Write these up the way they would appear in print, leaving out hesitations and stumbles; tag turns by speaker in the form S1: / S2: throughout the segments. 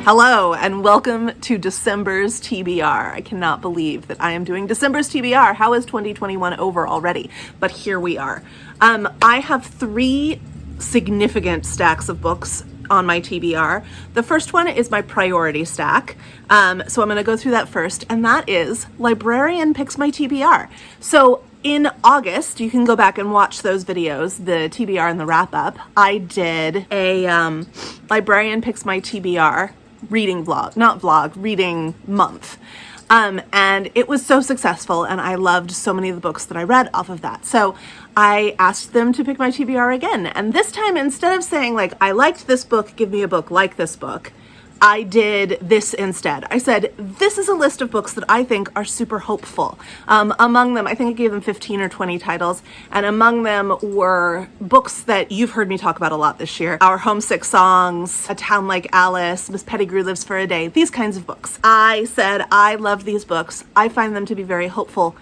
S1: Hello and welcome to December's TBR. I cannot believe that I am doing December's TBR. How is 2021 over already? But here we are. I have 3 significant stacks of books on my TBR. The first one is my priority stack. So I'm going to go through that first, and that is Librarian Picks My TBR. So in August, you can go back and watch those videos, the TBR and the wrap up. I did a Librarian Picks My TBR reading reading month. And it was so successful, and I loved so many of the books that I read off of that. So I asked them to pick my TBR again. And this time, instead of saying like, I liked this book, give me a book like this book, I did this instead. I said, this is a list of books that I think are super hopeful. Among them, I think I gave them 15 or 20 titles, and among them were books that you've heard me talk about a lot this year. Our Homesick Songs, A Town Like Alice, Miss Pettigrew Lives for a Day, these kinds of books. I said, I love these books. I find them to be very hopeful.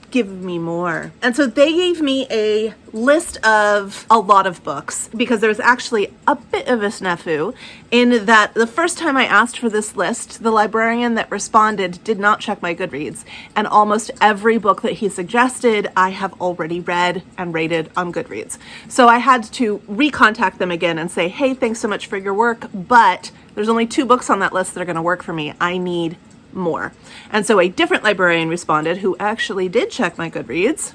S1: Give me more. And so they gave me a list of a lot of books, because there's actually a bit of a snafu in that the first time I asked for this list, the librarian that responded did not check my Goodreads, and almost every book that he suggested I have already read and rated on Goodreads. So I had to recontact them again and say, hey, thanks so much for your work, but there's only 2 books on that list that are going to work for me. I need more. And so a different librarian responded who actually did check my Goodreads.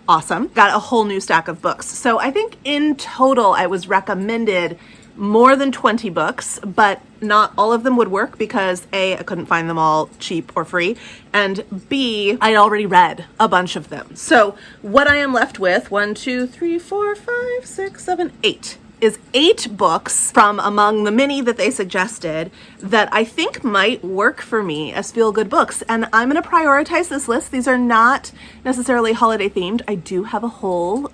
S1: Awesome. Got a whole new stack of books. So I think in total I was recommended more than 20 books, but not all of them would work because A, I couldn't find them all cheap or free, and B, I'd already read a bunch of them. So what I am left with, 1, 2, 3, 4, 5, 6, 7, 8. Is 8 books from among the many that they suggested that I think might work for me as feel-good books. And I'm going to prioritize this list. These are not necessarily holiday themed. I do have a whole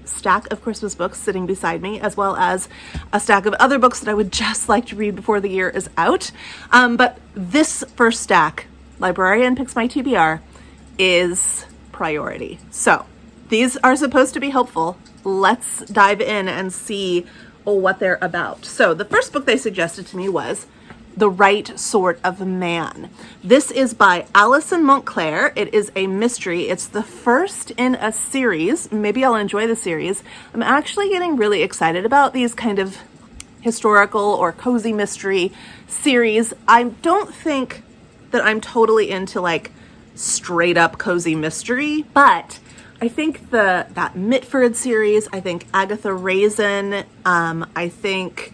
S1: stack of Christmas books sitting beside me, as well as a stack of other books that I would just like to read before the year is out. But this first stack, Librarian Picks My TBR, is priority. So these are supposed to be helpful. Let's dive in and see what they're about. So the first book they suggested to me was The Right Sort of Man. This is by Alison Montclair. It is a mystery. It's the first in a series. Maybe I'll enjoy the series. I'm actually getting really excited about these kind of historical or cozy mystery series. I don't think that I'm totally into like straight up cozy mystery, but I think that Mitford series, I think Agatha Raisin, I think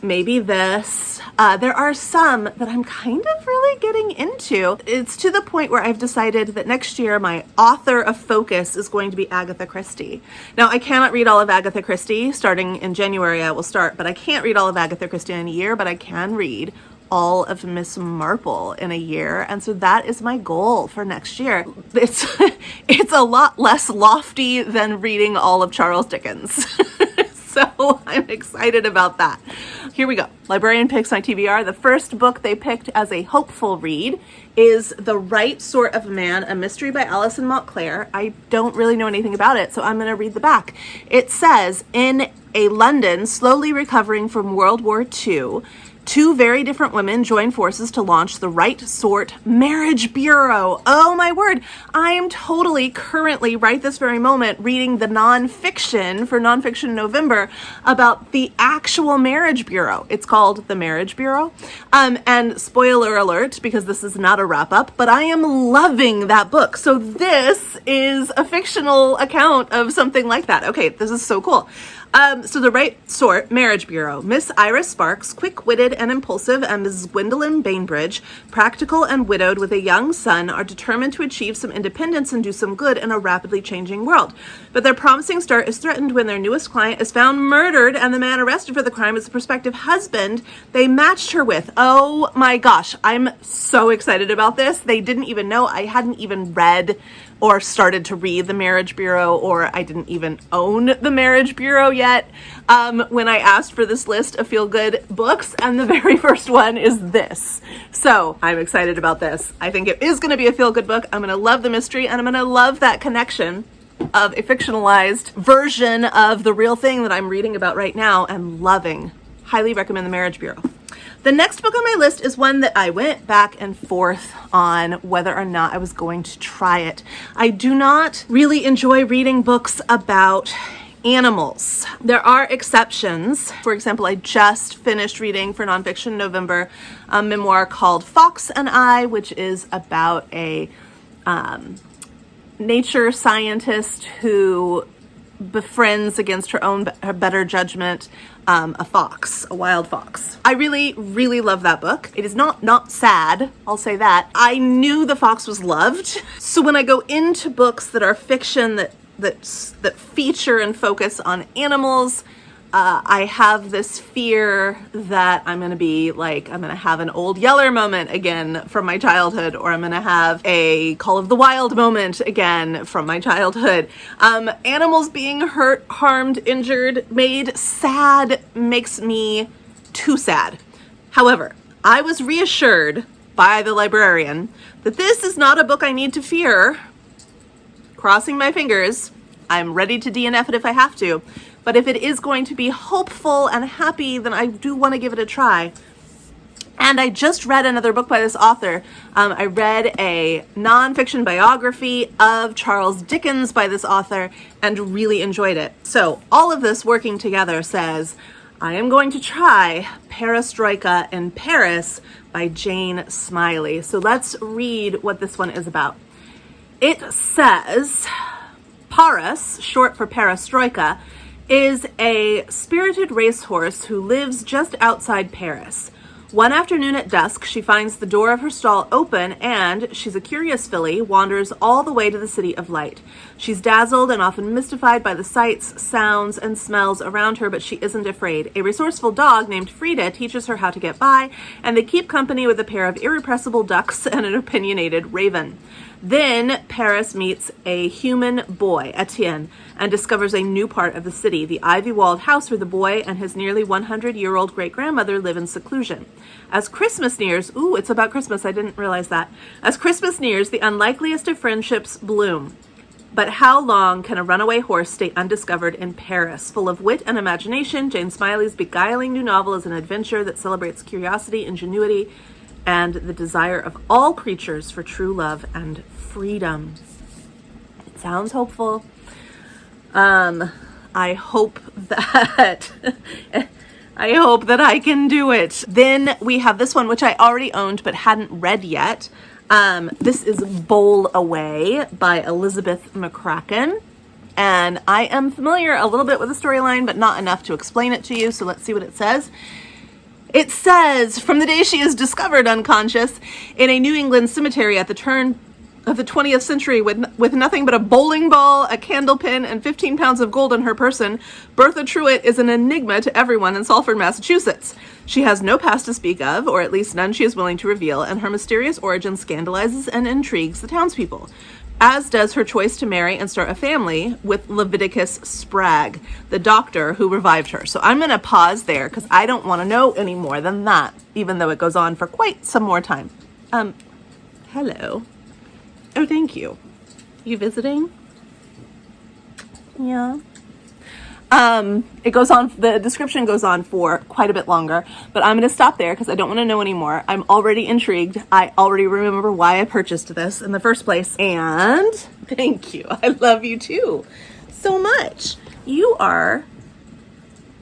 S1: maybe this. There are some that I'm kind of really getting into. It's to the point where I've decided that next year my author of focus is going to be Agatha Christie. Now, I cannot read all of Agatha Christie. Starting in January, I will start, but I can't read all of Agatha Christie in a year, but I can read all of Miss Marple in a year, and so that is my goal for next year. It's a lot less lofty than reading all of Charles Dickens. So I'm excited about that. Here we go. Librarian Picks My TBR. The first book they picked as a hopeful read is The Right Sort of Man, a mystery by Alison Montclair. I don't really know anything about it, so I'm going to read the back. It says, in a London slowly recovering from World War II, 2 very different women join forces to launch the Right Sort Marriage Bureau. Oh my word. I am totally currently, right this very moment, reading the nonfiction for Nonfiction November about the actual Marriage Bureau. It's called the Marriage Bureau. And spoiler alert, because this is not a wrap up, but I am loving that book. So this is a fictional account of something like that. Okay, this is so cool. So The Right Sort Marriage Bureau. Miss Iris Sparks, quick-witted and impulsive, and Mrs. Gwendolyn Bainbridge, practical and widowed with a young son, are determined to achieve some independence and do some good in a rapidly changing world. But their promising start is threatened when their newest client is found murdered, and the man arrested for the crime is the prospective husband they matched her with. Oh my gosh, I'm so excited about this. They didn't even know. I hadn't even read or started to read the Marriage Bureau, or I didn't even own the Marriage Bureau yet when I asked for this list of feel-good books, and the very first one is this. So I'm excited about this. I think it is going to be a feel-good book. I'm going to love the mystery, and I'm going to love that connection of a fictionalized version of the real thing that I'm reading about right now and loving. Highly recommend the Marriage Bureau. The next book on my list is one that I went back and forth on whether or not I was going to try it. I do not really enjoy reading books about animals. There are exceptions. For example, I just finished reading for nonfiction November a memoir called Fox and I, which is about a nature scientist who befriends against her better judgment a wild fox. I really, really love that book. It is not sad, I'll say that. I knew the fox was loved. So when I go into books that are fiction that feature and focus on animals, I have this fear that I'm going to have an Old Yeller moment again from my childhood, or I'm going to have a Call of the Wild moment again from my childhood. Animals being hurt, harmed, injured, made sad makes me too sad. However, I was reassured by the librarian that this is not a book I need to fear. Crossing my fingers, I'm ready to DNF it if I have to. But if it is going to be hopeful and happy, then I do want to give it a try. And I just read another book by this author. I read a nonfiction biography of Charles Dickens by this author and really enjoyed it. So all of this working together says, I am going to try Perestroika in Paris by Jane Smiley. So let's read what this one is about. It says, Paris, short for Perestroika, is a spirited racehorse who lives just outside Paris. One afternoon at dusk, she finds the door of her stall open and, she's a curious filly, wanders all the way to the city of light. She's dazzled and often mystified by the sights, sounds, and smells around her, but she isn't afraid. A resourceful dog named Frida teaches her how to get by, and they keep company with a pair of irrepressible ducks and an opinionated raven. Then Paris meets a human boy, Etienne, and discovers a new part of the city, the ivy-walled house where the boy and his nearly 100-year-old great-grandmother live in seclusion. As Christmas nears, it's about Christmas, I didn't realize that. As Christmas nears, the unlikeliest of friendships bloom. But how long can a runaway horse stay undiscovered in Paris? Full of wit and imagination, Jane Smiley's beguiling new novel is an adventure that celebrates curiosity, ingenuity, and the desire of all creatures for true love and freedom. It sounds hopeful. I hope that I can do it. Then we have this one, which I already owned but hadn't read yet. This is Bowl Away by Elizabeth McCracken. And I am familiar a little bit with the storyline, but not enough to explain it to you. So let's see what it says. It says, from the day she is discovered unconscious in a New England cemetery at the turn of the 20th century with nothing but a bowling ball, a candle pin, and 15 pounds of gold on her person, Bertha Truitt is an enigma to everyone in Salford, Massachusetts. She has no past to speak of, or at least none she is willing to reveal, and her mysterious origin scandalizes and intrigues the townspeople, as does her choice to marry and start a family with Leviticus Spragg, the doctor who revived her. So I'm going to pause there because I don't want to know any more than that, even though it goes on for quite some more time. Hello. Oh, thank you. You visiting? Yeah. It goes on, the description goes on for quite a bit longer, but I'm going to stop there because I don't want to know anymore. I'm already intrigued. I already remember why I purchased this in the first place. And thank you. I love you too so much. You are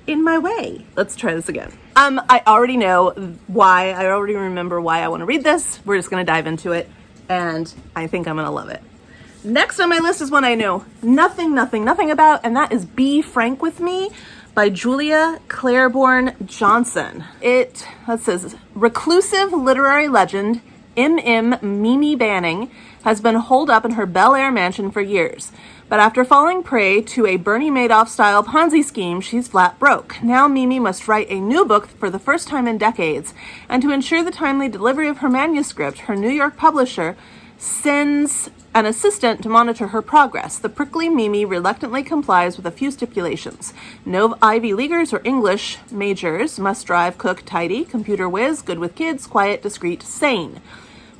S1: in my way. Let's try this again. I already know why. I already remember why I want to read this. We're just going to dive into it, and I think I'm going to love it. Next on my list is one I know nothing about, and that is Be Frank With Me by Julia Claiborne Johnson. It says, reclusive literary legend M.M. Mimi Banning has been holed up in her Bel Air mansion for years. But after falling prey to a Bernie Madoff-style Ponzi scheme, she's flat broke. Now Mimi must write a new book for the first time in decades. And to ensure the timely delivery of her manuscript, her New York publisher sends an assistant to monitor her progress. The prickly Mimi reluctantly complies with a few stipulations. No Ivy Leaguers or English majors, must drive, cook, tidy, computer whiz, good with kids, quiet, discreet, sane.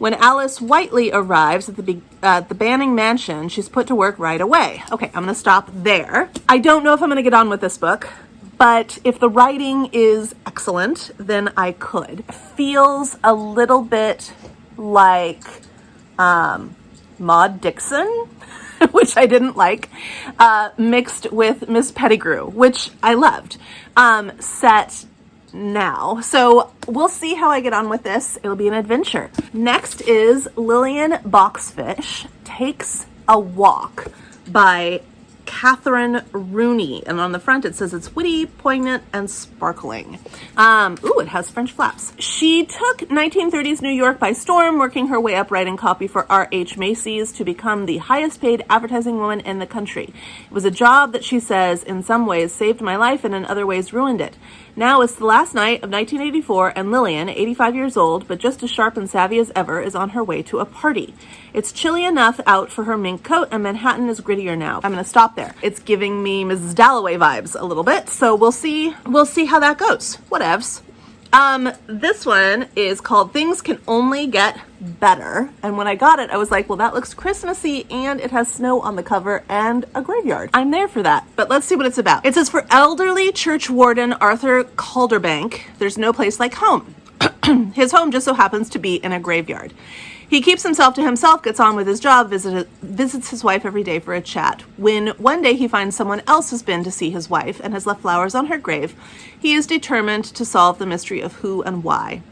S1: When Alice Whiteley arrives at the Banning mansion, she's put to work right away. Okay, I'm going to stop there. I don't know if I'm going to get on with this book, But if the writing is excellent, then I could. Feels a little bit like Maud Dixon, which I didn't like, mixed with Miss Pettigrew, which I loved, set now. So we'll see how I get on with this. It'll be an adventure. Next is Lillian Boxfish Takes a Walk by Catherine Rooney, and on the front it says it's witty, poignant, and sparkling. It has French flaps. She took 1930s New York by storm, working her way up writing copy for R.H. Macy's to become the highest paid advertising woman in the country. It was a job that she says in some ways saved my life and in other ways ruined it. Now it's the last night of 1984 and Lillian, 85 years old, but just as sharp and savvy as ever, is on her way to a party. It's chilly enough out for her mink coat and Manhattan is grittier now. I'm going to stop there. It's giving me Mrs. Dalloway vibes a little bit, so we'll see how that goes. Whatevs. This one is called Things Can Only Get Better. And when I got it, I was like, well, that looks Christmassy and it has snow on the cover and a graveyard. I'm there for that. But let's see what it's about. It says, for elderly church warden Arthur Calderbank, there's no place like home. His home just so happens to be in a graveyard. He keeps himself to himself, gets on with his job, visits his wife every day for a chat. When one day he finds someone else has been to see his wife and has left flowers on her grave, he is determined to solve the mystery of who and why.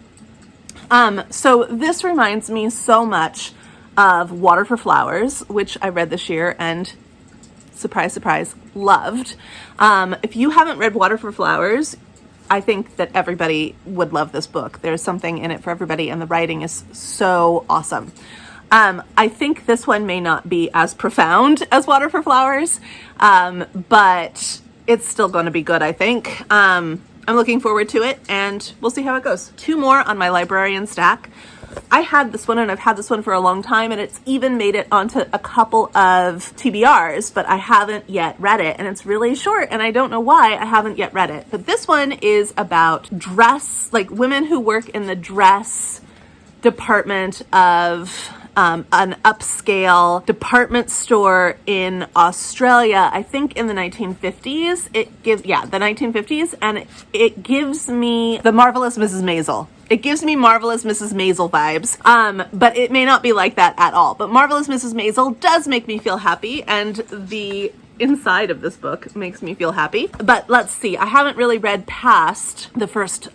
S1: So this reminds me so much of Water for Flowers, which I read this year and, surprise, surprise, loved. If you haven't read Water for Flowers, I think that everybody would love this book. There's something in it for everybody, and the writing is so awesome. I think this one may not be as profound as Water for Flowers, but it's still going to be good, I think. I'm looking forward to it, and we'll see how it goes. 2 more on my Librarian stack. I had this one, and I've had this one for a long time, and it's even made it onto a couple of TBRs, but I haven't yet read it, and it's really short, and I don't know why I haven't yet read it. But this one is about women who work in the dress department of an upscale department store in Australia, I think in the 1950s. The 1950s, and it gives me the Marvelous Mrs. Maisel. It gives me Marvelous Mrs. Maisel vibes, but it may not be like that at all. But Marvelous Mrs. Maisel does make me feel happy, and the inside of this book makes me feel happy. But let's see, I haven't really read past the first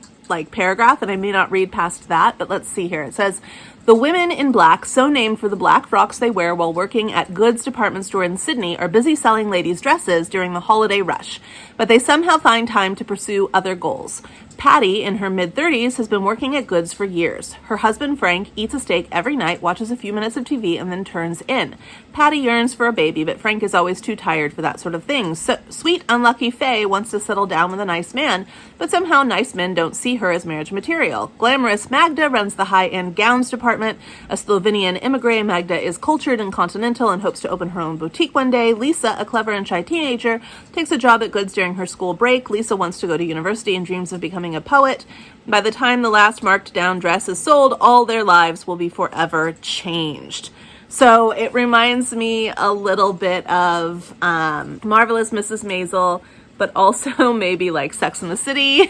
S1: paragraph, and I may not read past that, but let's see here. It says, the women in black, so named for the black frocks they wear while working at Goods department store in Sydney, are busy selling ladies' dresses during the holiday rush, but they somehow find time to pursue other goals. Patty, in her mid-30s, has been working at Goods for years. Her husband, Frank, eats a steak every night, watches a few minutes of TV, and then turns in. Patty yearns for a baby, but Frank is always too tired for that sort of thing. So, sweet, unlucky Faye wants to settle down with a nice man, but somehow nice men don't see her as marriage material. Glamorous Magda runs the high-end gowns department. A Slovenian immigrant, Magda is cultured and continental and hopes to open her own boutique one day. Lissa, a clever and shy teenager, takes a job at Goods during her school break. Lissa wants to go to university and dreams of becoming a poet. By the time the last marked down dress is sold, all their lives will be forever changed. So it reminds me a little bit of Marvelous Mrs. Maisel, but also maybe like Sex and the City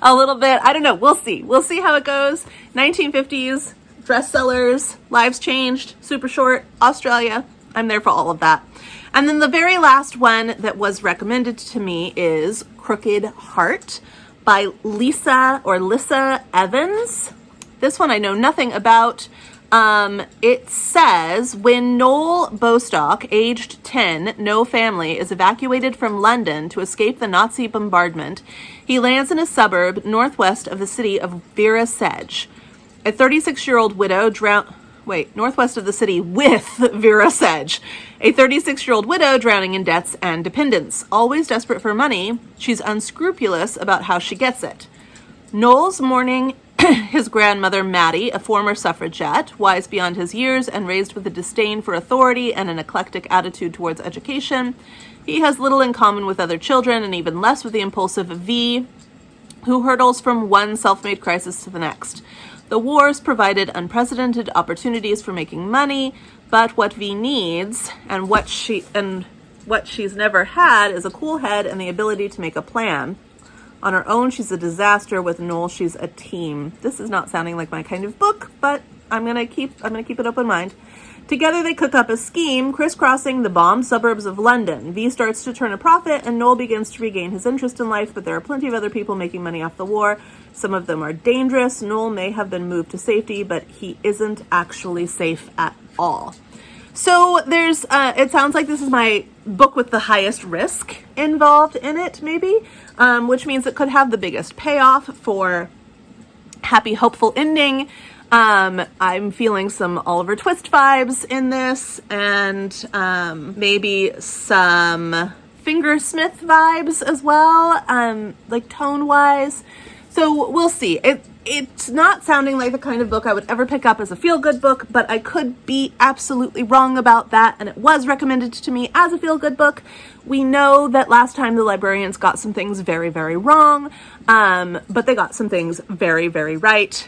S1: a little bit. I don't know. We'll see. We'll see how it goes. 1950s, dress sellers, lives changed, super short, Australia. I'm there for all of that. And then the very last one that was recommended to me is Crooked Heart by Lissa Evans. This one I know nothing about. It says, when Noel Bostock, aged 10, no family, is evacuated from London to escape the Nazi bombardment, he lands in a suburb northwest of the city of Vera Sedge. A 36-year-old widow northwest of the city with Vera Sedge. A 36-year-old widow drowning in debts and dependence. Always desperate for money, she's unscrupulous about how she gets it. Noel's mourning his grandmother, Mattie, a former suffragette, wise beyond his years and raised with a disdain for authority and an eclectic attitude towards education. He has little in common with other children and even less with the impulsive V, who hurtles from one self-made crisis to the next. The wars provided unprecedented opportunities for making money, but what V needs and what what she's never had is a cool head and the ability to make a plan. On her own, she's a disaster. With Noel, she's a team. This is not sounding like my kind of book, but I'm gonna keep an open mind. Together they cook up a scheme, crisscrossing the bombed suburbs of London. V starts to turn a profit, and Noel begins to regain his interest in life, but there are plenty of other people making money off the war. Some of them are dangerous. Noel may have been moved to safety, but he isn't actually safe at all. So there's, it sounds like this is my book with the highest risk involved in it, maybe, which means it could have the biggest payoff for happy, hopeful ending. I'm feeling some Oliver Twist vibes in this, and maybe some Fingersmith vibes as well, like tone-wise. So we'll see. It's not sounding like the kind of book I would ever pick up as a feel-good book, but I could be absolutely wrong about that, and it was recommended to me as a feel-good book. We know that last time the Librarians got some things very, very wrong, but they got some things very, very right.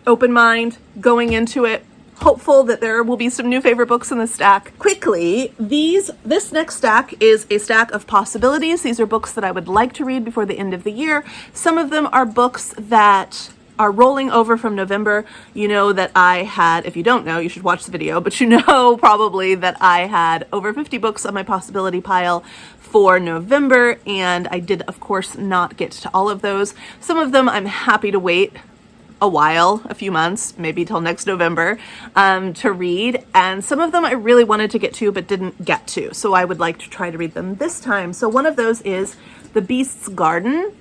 S1: Open mind, going into it, hopeful that there will be some new favorite books in the stack. Quickly, this next stack is a stack of possibilities. These are books that I would like to read before the end of the year. Some of them are books that are rolling over from November. You know that I had, if you don't know, you should watch the video, but you know probably that I had over 50 books on my possibility pile for November, and I did, of course, not get to all of those. Some of them I'm happy to wait a while, a few months, maybe till next November, to read. And some of them I really wanted to get to, but didn't get to. So I would like to try to read them this time. So one of those is The Beast's Garden.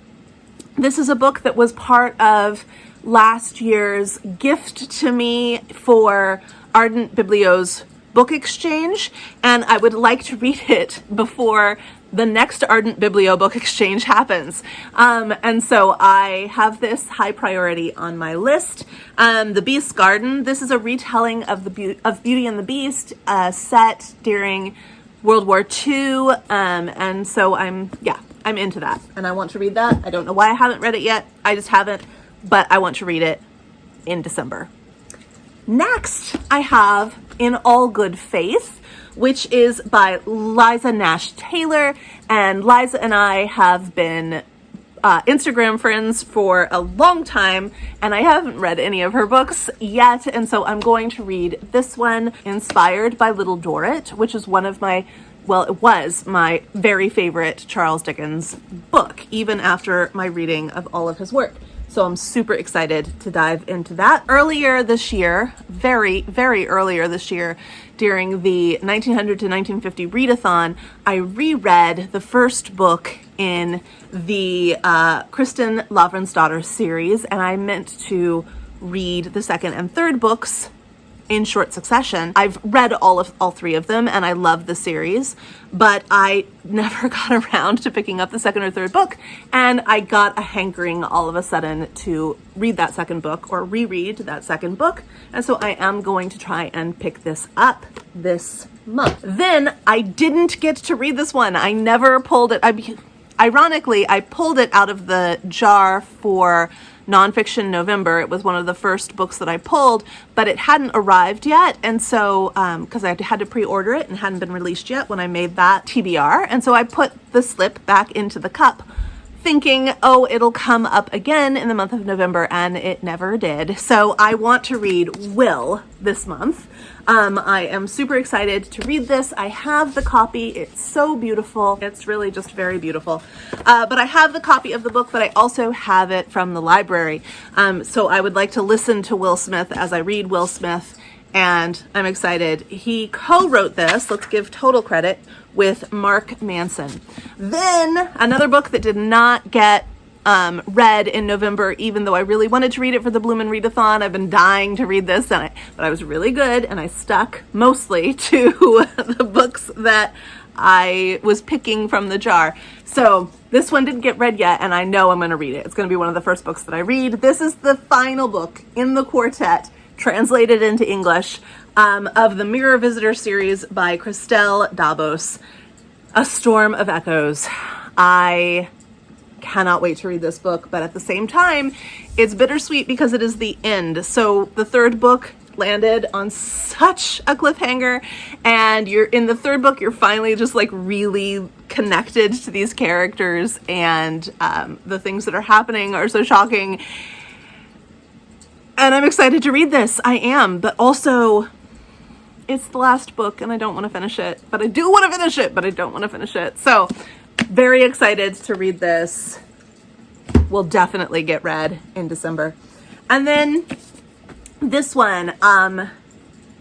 S1: This is a book that was part of last year's gift to me for Ardent Biblio's book exchange. And I would like to read it before the next Ardent Biblio book exchange happens. And so I have this high priority on my list. The Beast's Garden, this is a retelling of Beauty and the Beast, set during World War II. And so I'm into that. And I want to read that. I don't know why I haven't read it yet. I just haven't, but I want to read it in December. Next, I have In All Good Faith, which is by Liza Nash Taylor. And Liza and I have been Instagram friends for a long time, and I haven't read any of her books yet. And so I'm going to read this one, inspired by Little Dorrit, which is one of my, well, it was my very favorite Charles Dickens book, even after my reading of all of his work. So I'm super excited to dive into that. Earlier this year, very, very earlier this year, during the 1900 to 1950 readathon, I reread the first book in the Kristen Lavransdatter series, and I meant to read the second and third books in short succession. I've read all three of them, and I love the series, but I never got around to picking up the second or third book, and I got a hankering all of a sudden to read that second book or reread that second book, and so I am going to try and pick this up this month. Then I didn't get to read this one. I never pulled it. Ironically, I pulled it out of the jar for Nonfiction November. It was one of the first books that I pulled, but it hadn't arrived yet. And so, because I had to pre-order it and hadn't been released yet when I made that TBR. And so I put the slip back into the cup thinking, oh, it'll come up again in the month of November, and it never did. So I want to read Will this month. I am super excited to read this. I have the copy. It's so beautiful. It's really just very beautiful. But I have the copy of the book, but I also have it from the library. So I would like to listen to Will Smith as I read Will Smith, and I'm excited. He co-wrote this, let's give total credit, with Mark Manson. Then another book that did not get read in November, even though I really wanted to read it for the Bloomin' Readathon. I've been dying to read this, but I was really good, and I stuck mostly to the books that I was picking from the jar. So this one didn't get read yet, and I know I'm going to read it. It's going to be one of the first books that I read. This is the final book in the quartet, translated into English, of the Mirror Visitor series by Christelle Dabos, A Storm of Echoes. I cannot wait to read this book, but at the same time, it's bittersweet because it is the end. So the third book landed on such a cliffhanger, and you're in the third book, you're finally just like really connected to these characters, and the things that are happening are so shocking. And I'm excited to read this. I am, but also it's the last book and I don't want to finish it, but I do want to finish it, but I don't want to finish it. So very excited to read this. Will definitely get read in December. And then this one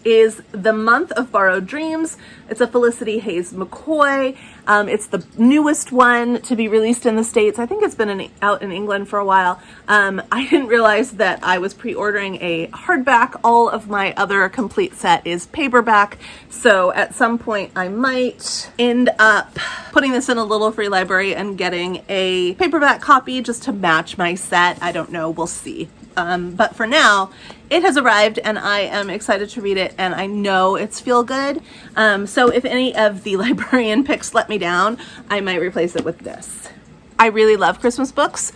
S1: is The Month of Borrowed Dreams. It's a Felicity Hayes McCoy. It's the newest one to be released in the States. I think it's been out in England for a while. I didn't realize that I was pre-ordering a hardback. All of my other complete set is paperback. So at some point I might end up putting this in a little free library and getting a paperback copy just to match my set. I don't know. We'll see. But for now, it has arrived and I am excited to read it, and I know it's feel good. So if any of the Librarian picks let me down, I might replace it with this. I really love Christmas books.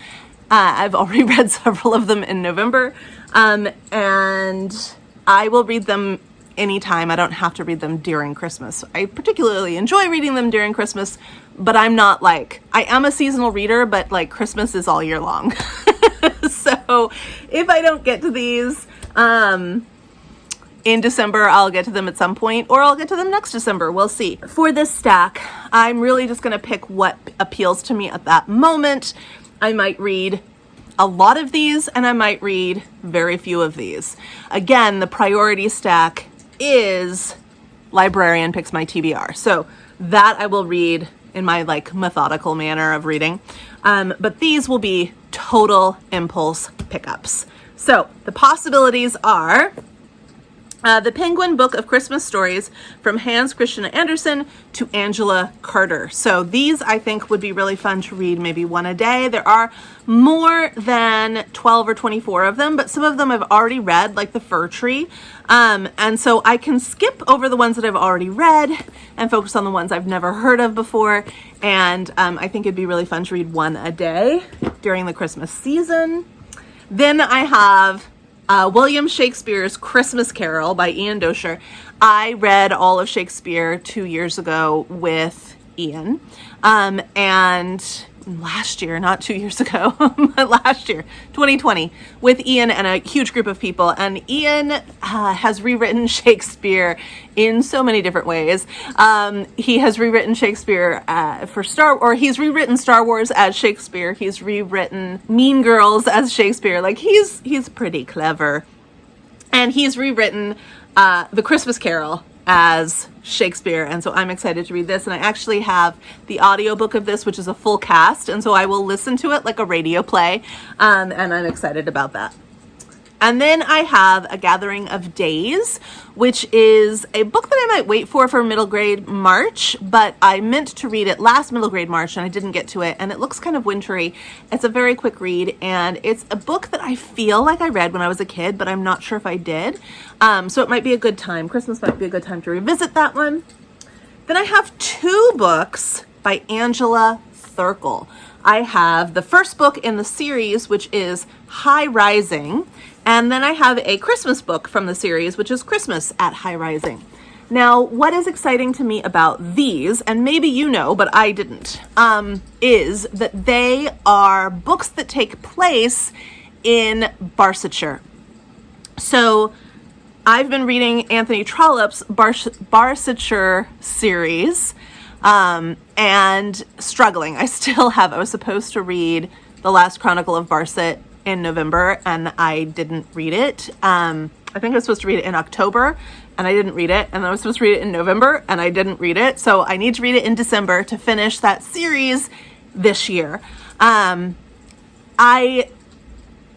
S1: I've already read several of them in November, and I will read them anytime. I don't have to read them during Christmas. I particularly enjoy reading them during Christmas, but I'm not like, I am a seasonal reader, but like Christmas is all year long. So if I don't get to these in December, I'll get to them at some point, or I'll get to them next December. We'll see. For this stack, I'm really just going to pick what appeals to me at that moment. I might read a lot of these and I might read very few of these. Again, the priority stack is Librarian picks my TBR. So that I will read in my like methodical manner of reading. But these will be total impulse pickups. So the possibilities are The Penguin Book of Christmas Stories from Hans Christian Andersen to Angela Carter. So these I think would be really fun to read, maybe one a day. There are more than 12 or 24 of them, but some of them I've already read, like The Fir Tree. And so I can skip over the ones that I've already read and focus on the ones I've never heard of before. And I think it'd be really fun to read one a day during the Christmas season. Then I have William Shakespeare's Christmas Carol by Ian Docher. I read all of Shakespeare 2 years ago with Ian. And last year, not 2 years ago, but last year, 2020, with Ian and a huge group of people. And Ian has rewritten Shakespeare in so many different ways. He has rewritten Shakespeare he's rewritten Star Wars as Shakespeare. He's rewritten Mean Girls as Shakespeare. Like he's pretty clever. And he's rewritten The Christmas Carol as Shakespeare, and so I'm excited to read this. And I actually have the audiobook of this, which is a full cast, and so I will listen to it like a radio play, and I'm excited about that. And then I have A Gathering of Days, which is a book that I might wait for middle grade March, but I meant to read it last middle grade March and I didn't get to it, and it looks kind of wintry. It's a very quick read, and it's a book that I feel like I read when I was a kid, but I'm not sure if I did. So it might be a good time. Christmas might be a good time to revisit that one. Then I have two books by Angela Thirkle. I have the first book in the series, which is High Rising, and then I have a Christmas book from the series, which is Christmas at High Rising. Now, what is exciting to me about these, and maybe you know, but I didn't, is that they are books that take place in Barsetshire. So I've been reading Anthony Trollope's Barsetshire series, and struggling. I was supposed to read The Last Chronicle of Barset in November, and I didn't read it. I think I was supposed to read it in October, and I didn't read it. And I was supposed to read it in November, and I didn't read it. So I need to read it in December to finish that series this year. I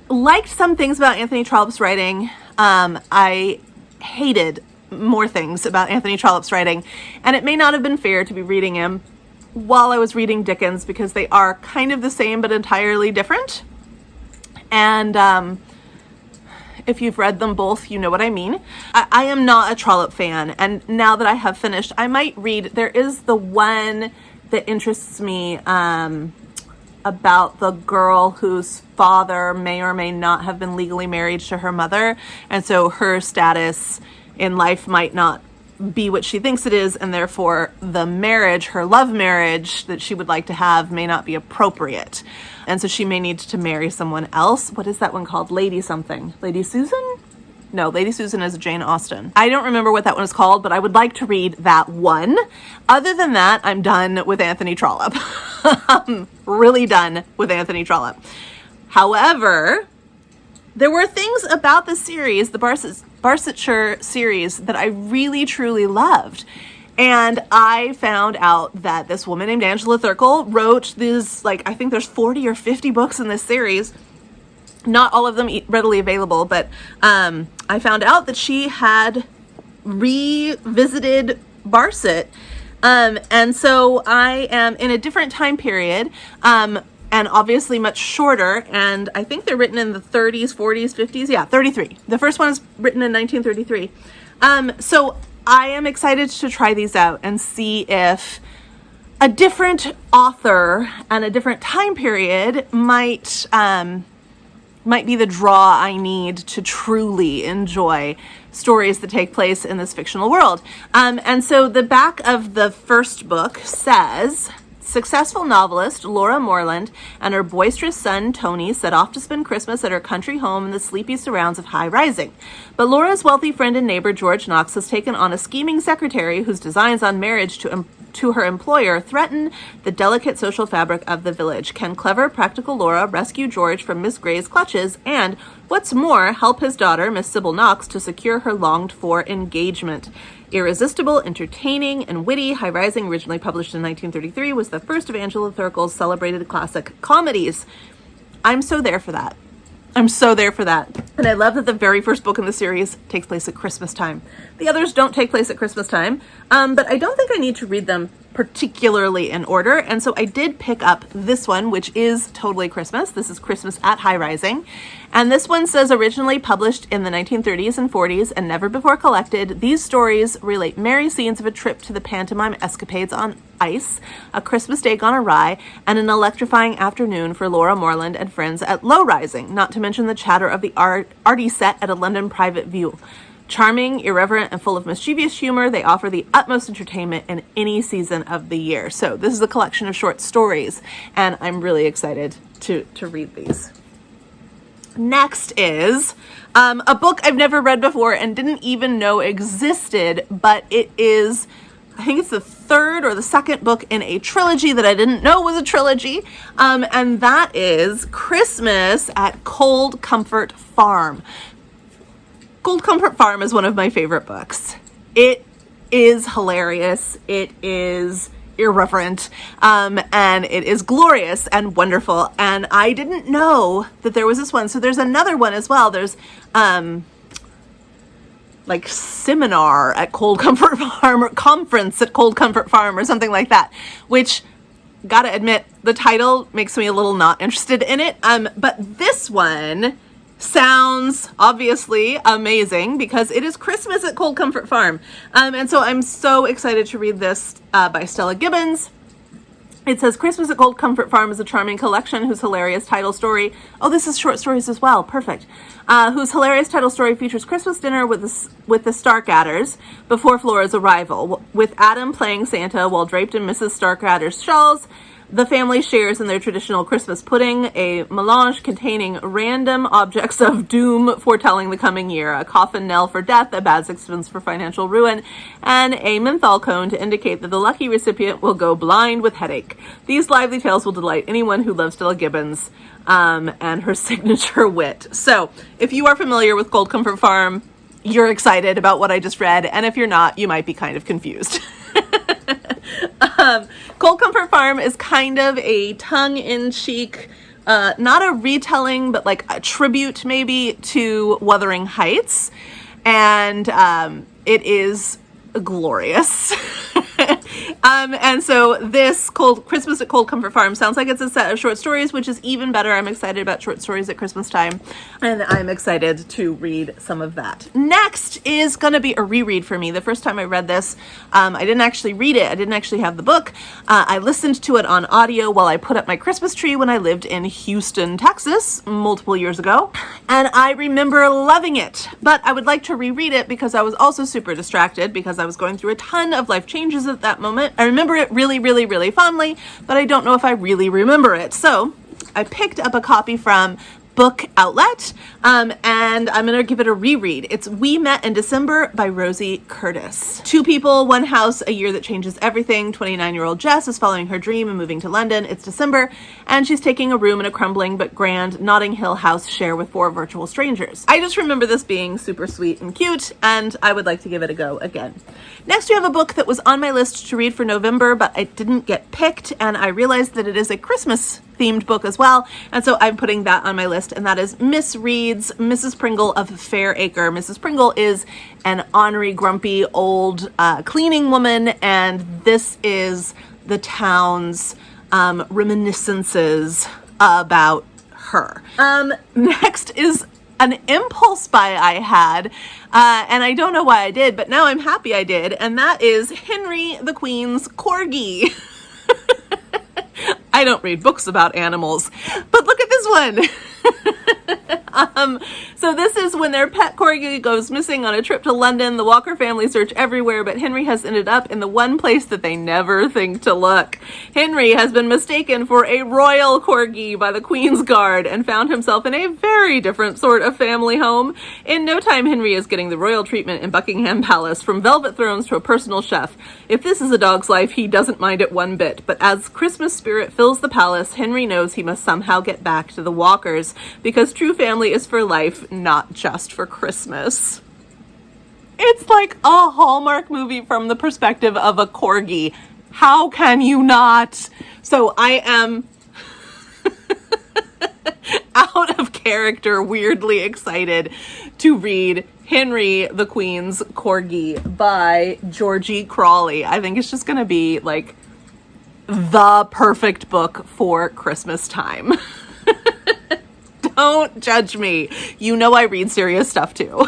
S1: liked some things about Anthony Trollope's writing. I hated more things about Anthony Trollope's writing, and it may not have been fair to be reading him while I was reading Dickens, because they are kind of the same but entirely different. And if you've read them both, you know what I mean. I am not a Trollope fan, and now that I have finished, I might read, there is the one that interests me, about the girl whose father may or may not have been legally married to her mother. And so her status in life might not be what she thinks it is, and therefore the marriage, her love marriage that she would like to have, may not be appropriate. And so she may need to marry someone else. What is that one called? Lady something. Lady Susan? No, Lady Susan is Jane Austen. I don't remember what that one is called, but I would like to read that one. Other than that, I'm done with Anthony Trollope. I'm really done with Anthony Trollope. However, there were things about the series, the Barsetshire series, that I really, truly loved. And I found out that this woman named Angela Thirkell wrote these, I think there's 40 or 50 books in this series. Not all of them readily available, but I found out that she had revisited Barset. And so I am in a different time period, and obviously much shorter, and I think they're written in the 30s, 40s, 50s. Yeah, 33. The first one is written in 1933. So I am excited to try these out and see if a different author and a different time period might be the draw I need to truly enjoy stories that take place in this fictional world. And so the back of the first book says, successful novelist Laura Morland and her boisterous son Tony set off to spend Christmas at her country home in the sleepy surrounds of High Rising. But Laura's wealthy friend and neighbor George Knox has taken on a scheming secretary whose designs on marriage to her employer threaten the delicate social fabric of the village. Can clever, practical Laura rescue George from Miss Grey's clutches and, what's more, help his daughter, Miss Sybil Knox, to secure her longed-for engagement? Irresistible, entertaining, and witty, High Rising, originally published in 1933, was the first of Angela Thirkell's celebrated classic comedies. I'm so there for that. I'm so there for that. And I love that the very first book in the series takes place at Christmas time. The others don't take place at Christmas time, but I don't think I need to read them particularly in order. And so I did pick up this one, which is totally Christmas. This is Christmas at High Rising. And this one says, originally published in the 1930s and 40s and never before collected, these stories relate merry scenes of a trip to the pantomime escapades on ice, a Christmas day gone awry, and an electrifying afternoon for Laura Morland and friends at Low Rising, not to mention the chatter of the arty set at a London private view. Charming, irreverent, and full of mischievous humor, they offer the utmost entertainment in any season of the year. So this is a collection of short stories, and I'm really excited to read these. Next is a book I've never read before and didn't even know existed, but it is, I think it's the third or the second book in a trilogy that I didn't know was a trilogy, and that is Christmas at Cold Comfort Farm. Cold Comfort Farm is one of my favorite books. It is hilarious. It is irreverent, and it is glorious and wonderful. And I didn't know that there was this one. So there's another one as well. There's seminar at Cold Comfort Farm or conference at Cold Comfort Farm or something like that, which, gotta admit, the title makes me a little not interested in it. But this one sounds obviously amazing because it is Christmas at Cold Comfort Farm. And so I'm so excited to read this by Stella Gibbons. It says, Christmas at Cold Comfort Farm is a charming collection whose hilarious title story, oh, this is short stories as well, perfect, whose hilarious title story features Christmas dinner with the Starkadders before Flora's arrival. With Adam playing Santa while draped in Mrs. Starkadder's shawls, the family shares in their traditional Christmas pudding, a melange containing random objects of doom foretelling the coming year, a coffin knell for death, a bad sixpence for financial ruin, and a menthol cone to indicate that the lucky recipient will go blind with headache. These lively tales will delight anyone who loves Stella Gibbons and her signature wit. So, if you are familiar with Cold Comfort Farm, you're excited about what I just read, and if you're not, you might be kind of confused. Cold Comfort Farm is kind of a tongue-in-cheek, not a retelling, but like a tribute maybe to Wuthering Heights. And it is glorious. And so this Christmas at Cold Comfort Farm sounds like it's a set of short stories, which is even better. I'm excited about short stories at Christmas time, and I'm excited to read some of that. Next is going to be a reread for me. The first time I read this, I didn't actually read it. I didn't actually have the book. I listened to it on audio while I put up my Christmas tree when I lived in Houston, Texas, multiple years ago, and I remember loving it. But I would like to reread it because I was also super distracted because I was going through a ton of life changes at that moment. I remember it really, really, really fondly, but I don't know if I really remember it. So I picked up a copy from Book Outlet, and I'm going to give it a reread. It's We Met in December by Rosie Curtis. Two people, one house, a year that changes everything. 29-year-old Jess is following her dream and moving to London. It's December, and she's taking a room in a crumbling but grand Notting Hill house share with 4 virtual strangers. I just remember this being super sweet and cute, and I would like to give it a go again. Next, we have a book that was on my list to read for November, but it didn't get picked, and I realized that it is a Christmas themed book as well, and so I'm putting that on my list, and that is Miss Reed's Mrs. Pringle of Fairacre. Mrs. Pringle is an ornery, grumpy, old cleaning woman, and this is the town's reminiscences about her. Next is an impulse buy I had, and I don't know why I did, but now I'm happy I did, and that is Henry the Queen's Corgi. I don't read books about animals, but look at this one. So this is when their pet Corgi goes missing on a trip to London. The Walker family search everywhere, but Henry has ended up in the one place that they never think to look. Henry has been mistaken for a royal Corgi by the Queen's Guard and found himself in a very different sort of family home. In no time, Henry is getting the royal treatment in Buckingham Palace, from velvet thrones to a personal chef. If this is a dog's life, he doesn't mind it one bit. But as Christmas spirit fills the palace, Henry knows he must somehow get back to the Walkers, because true family is for life, not just for Christmas. It's like a Hallmark movie from the perspective of a Corgi. How can you not? So I am out of character, weirdly excited to read Henry the Queen's Corgi by Georgie Crawley. I think it's just going to be like the perfect book for Christmas time. Don't judge me. You know I read serious stuff too.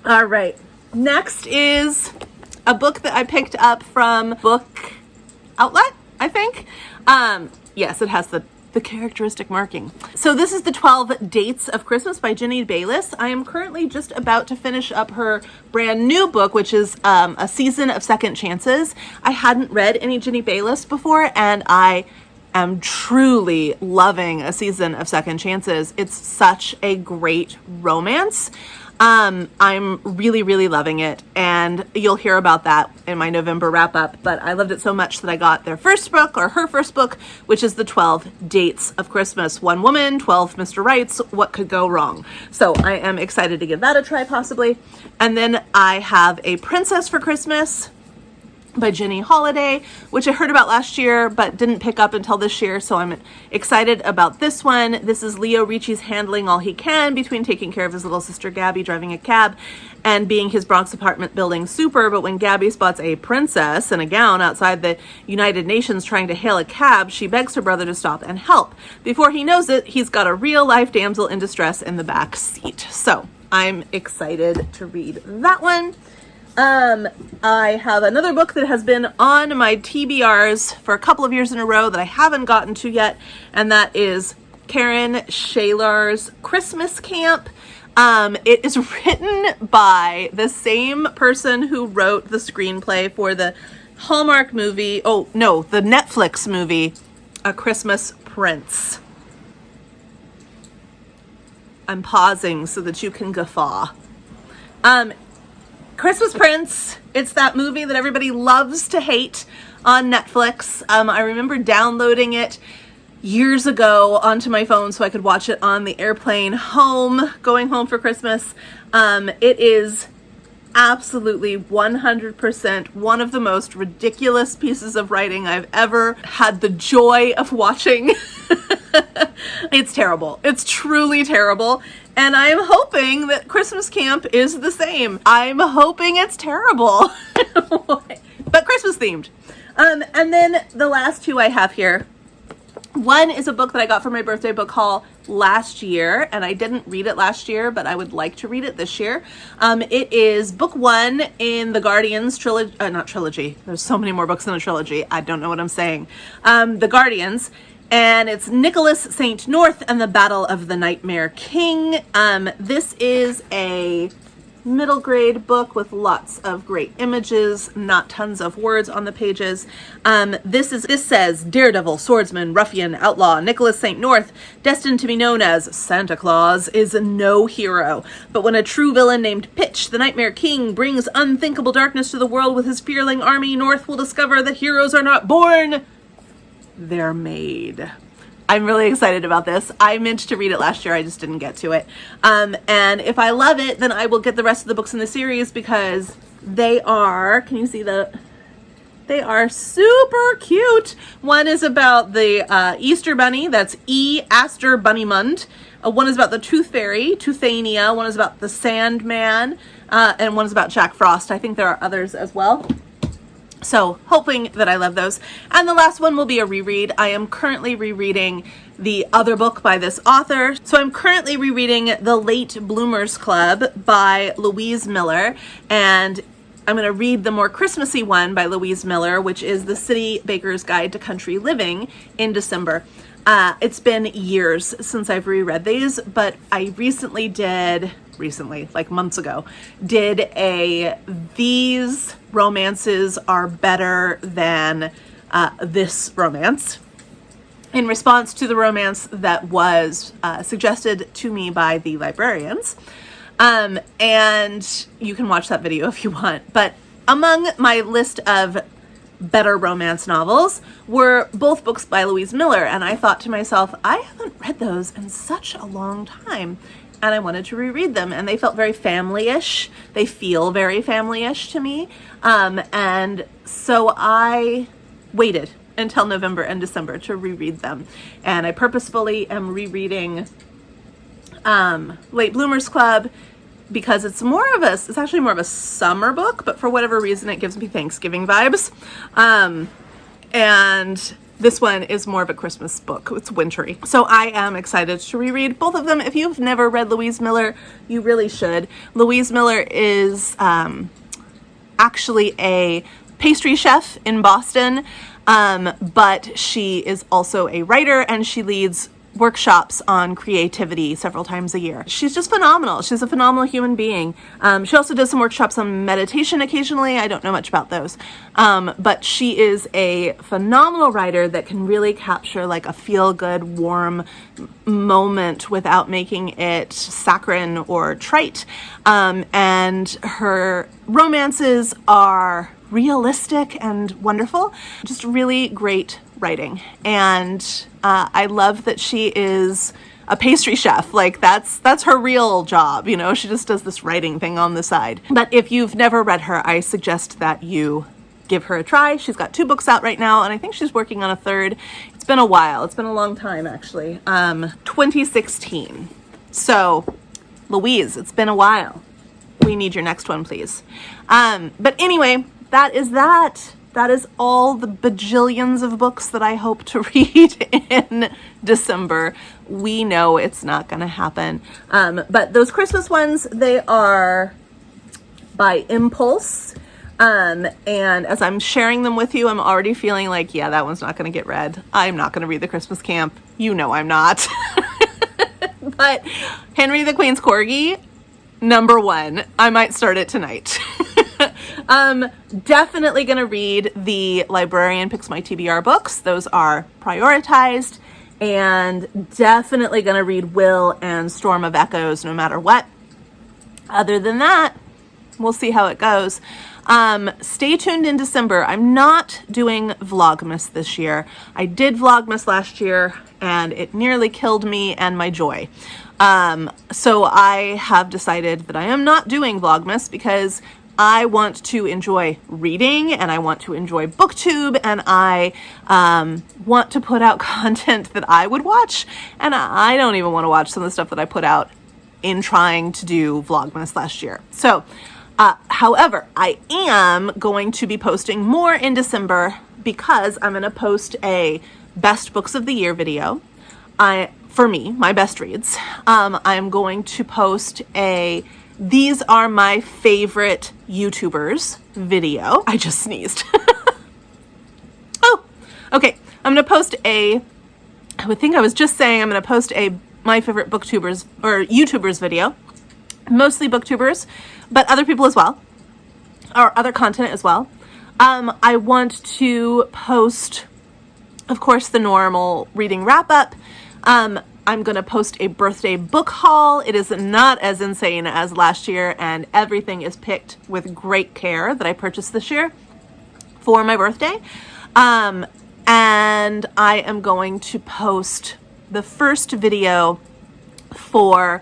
S1: All right. Next is a book that I picked up from Book Outlet, I think. Yes, it has the characteristic marking. So this is the 12 Dates of Christmas by Jenny Bayless. I am currently just about to finish up her brand new book, which is A Season of Second Chances. I hadn't read any Jenny Bayless before, and I am truly loving A Season of Second Chances. It's such a great romance. I'm really, really loving it, and you'll hear about that in my November wrap up, but I loved it so much that I got their first book, or her first book, which is the 12 Dates of Christmas. One woman, 12 Mr. Rights, what could go wrong? So I am excited to give that a try, possibly. And then I have A Princess for Christmas by Jenny Holliday, which I heard about last year but didn't pick up until this year, so I'm excited about this one. This is Leo Ricci's handling all he can between taking care of his little sister Gabby driving a cab and being his Bronx apartment building super, but when Gabby spots a princess in a gown outside the United Nations trying to hail a cab, she begs her brother to stop and help. Before he knows it, he's got a real-life damsel in distress in the back seat. So I'm excited to read that one. I have another book that has been on my TBRs for a couple of years in a row that I haven't gotten to yet, and that is Karen Schaeler's Christmas Camp. It is written by the same person who wrote the screenplay for the Hallmark movie, the Netflix movie, A Christmas Prince. I'm pausing so that you can guffaw. Christmas Prince, it's that movie that everybody loves to hate on Netflix. I remember downloading it years ago onto my phone so I could watch it on the airplane home, going home for Christmas. It is absolutely 100% one of the most ridiculous pieces of writing I've ever had the joy of watching. It's terrible. It's truly terrible. And I'm hoping that Christmas Camp is the same. I'm hoping it's terrible. but Christmas themed. And then the last two I have here. One is a book that I got for my birthday book haul last year, and I didn't read it last year, but I would like to read it this year. It is book one in the Guardians trilogy, not trilogy. There's so many more books in a trilogy. I don't know what I'm saying. The Guardians, and it's Nicholas St. North and the Battle of the Nightmare King. This is a middle grade book with lots of great images, not tons of words on the pages. This says daredevil, swordsman, ruffian, outlaw Nicholas St. North, destined to be known as Santa Claus, is no hero. But when a true villain named Pitch, the Nightmare King, brings unthinkable darkness to the world with his fearing army, North will discover that heroes are not born, they're made. I'm really excited about this. I meant to read it last year. I just didn't get to it. And if I love it, then I will get the rest of the books in the series because they are, can you see they are super cute. One is about the Easter Bunny. That's Aster Bunnymund. One is about the Tooth Fairy, Toothania. One is about the Sandman. And one is about Jack Frost. I think there are others as well. So hoping that I love those. And the last one will be a reread. I am currently rereading the other book by this author. So I'm currently rereading The Late Bloomers Club by Louise Miller. And I'm going to read the more Christmassy one by Louise Miller, which is The City Baker's Guide to Country Living, in December. It's been years since I've reread these, but I recently, like months ago, did these romances are better than this romance, in response to the romance that was suggested to me by the Librarians. And you can watch that video if you want. But among my list of better romance novels were both books by Louise Miller, and I thought to myself, I haven't read those in such a long time, and I wanted to reread them, and they felt very family-ish. They feel very family-ish to me, and so I waited until November and December to reread them, and I purposefully am rereading Late Bloomers Club because it's actually more of a summer book, but for whatever reason it gives me Thanksgiving vibes. And this one is more of a Christmas book. It's wintry. So I am excited to reread both of them. If you've never read Louise Miller, you really should. Louise Miller is actually a pastry chef in Boston, but she is also a writer, and she leads workshops on creativity several times a year. She's just phenomenal. She's a phenomenal human being. She also does some workshops on meditation occasionally. I don't know much about those. But she is a phenomenal writer that can really capture like a feel-good, warm moment without making it saccharine or trite. And her romances are realistic and wonderful. Just really great writing. And I love that she is a pastry chef. Like that's her real job, you know. She just does this writing thing on the side. But if you've never read her, I suggest that you give her a try. She's got 2 books out right now, and I think she's working on a 3rd. It's been a while. It's been a long time, actually. 2016. So, Louise, it's been a while. We need your next one, please. But anyway, that is that. That is all the bajillions of books that I hope to read in December. We know it's not going to happen. But those Christmas ones, they are by impulse. And as I'm sharing them with you, I'm already feeling like, yeah, that one's not going to get read. I'm not going to read The Christmas Camp. You know I'm not. But Henry the Queen's Corgi, number 1. I might start it tonight. Definitely going to read the Librarian Picks My TBR books. Those are prioritized. And definitely going to read Will and Storm of Echoes no matter what. Other than that, we'll see how it goes. Stay tuned in December. I'm not doing Vlogmas this year. I did Vlogmas last year, and it nearly killed me and my joy. So I have decided that I am not doing Vlogmas because I want to enjoy reading, and I want to enjoy BookTube, and I want to put out content that I would watch, and I don't even want to watch some of the stuff that I put out in trying to do Vlogmas last year. So However, I am going to be posting more in December because I'm going to post a best books of the year video. For me, my best reads. I'm going to post a these are my favorite YouTubers video. I just sneezed. Oh, okay. I'm going to post I was just saying I'm going to post a my favorite booktubers or YouTubers video. Mostly booktubers, but other people as well, or other content as well. I want to post, of course, the normal reading wrap-up. I'm going to post a birthday book haul. It is not as insane as last year, and everything is picked with great care that I purchased this year for my birthday. And I am going to post the first video for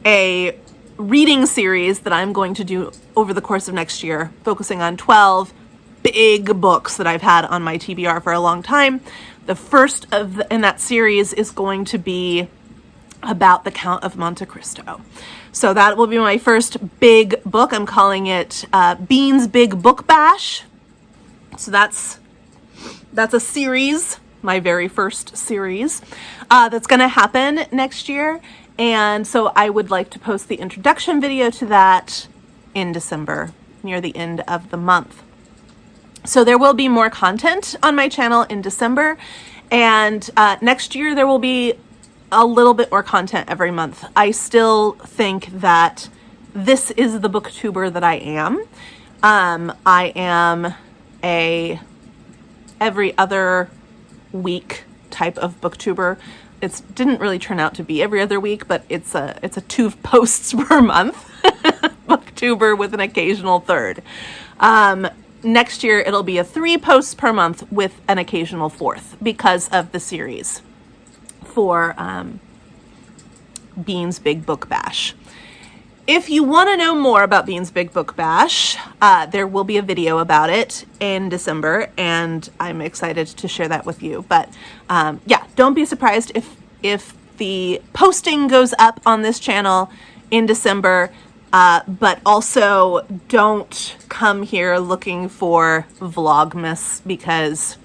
S1: a reading series that I'm going to do over the course of next year, focusing on 12 big books that I've had on my TBR for a long time. The first in that series is going to be about the Count of Monte Cristo. So that will be my first big book. I'm calling it Bean's Big Book Bash. So that's a series, my very first series, that's going to happen next year. And so I would like to post the introduction video to that in December, near the end of the month. So there will be more content on my channel in December, and next year there will be a little bit more content every month. I still think that this is the booktuber that I am. I am a every other week type of booktuber. It didn't really turn out to be every other week, but it's a 2 posts per month booktuber with an occasional third. Next year it'll be a 3 posts per month with an occasional 4th because of the series for Bean's Big Book Bash. If you want to know more about Bean's Big Book Bash, there will be a video about it in December, and I'm excited to share that with you. But yeah, don't be surprised if the posting goes up on this channel in December, but also don't come here looking for Vlogmas because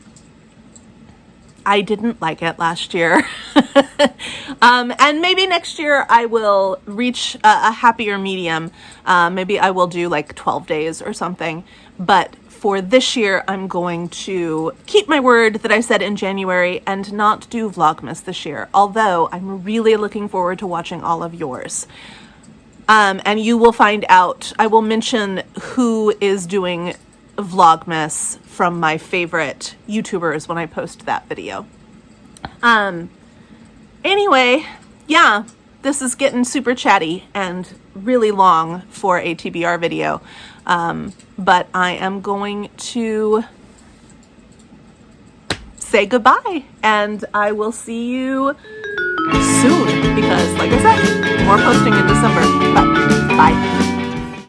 S1: I didn't like it last year. And maybe next year I will reach a happier medium. Maybe I will do like 12 days or something. But for this year, I'm going to keep my word that I said in January and not do Vlogmas this year. Although I'm really looking forward to watching all of yours. And you will find out, I will mention who is doing Vlogmas from my favorite YouTubers when I post that video. Anyway, yeah, this is getting super chatty and really long for a TBR video. But I am going to say goodbye, and I will see you soon because, like I said, more posting in December. But bye.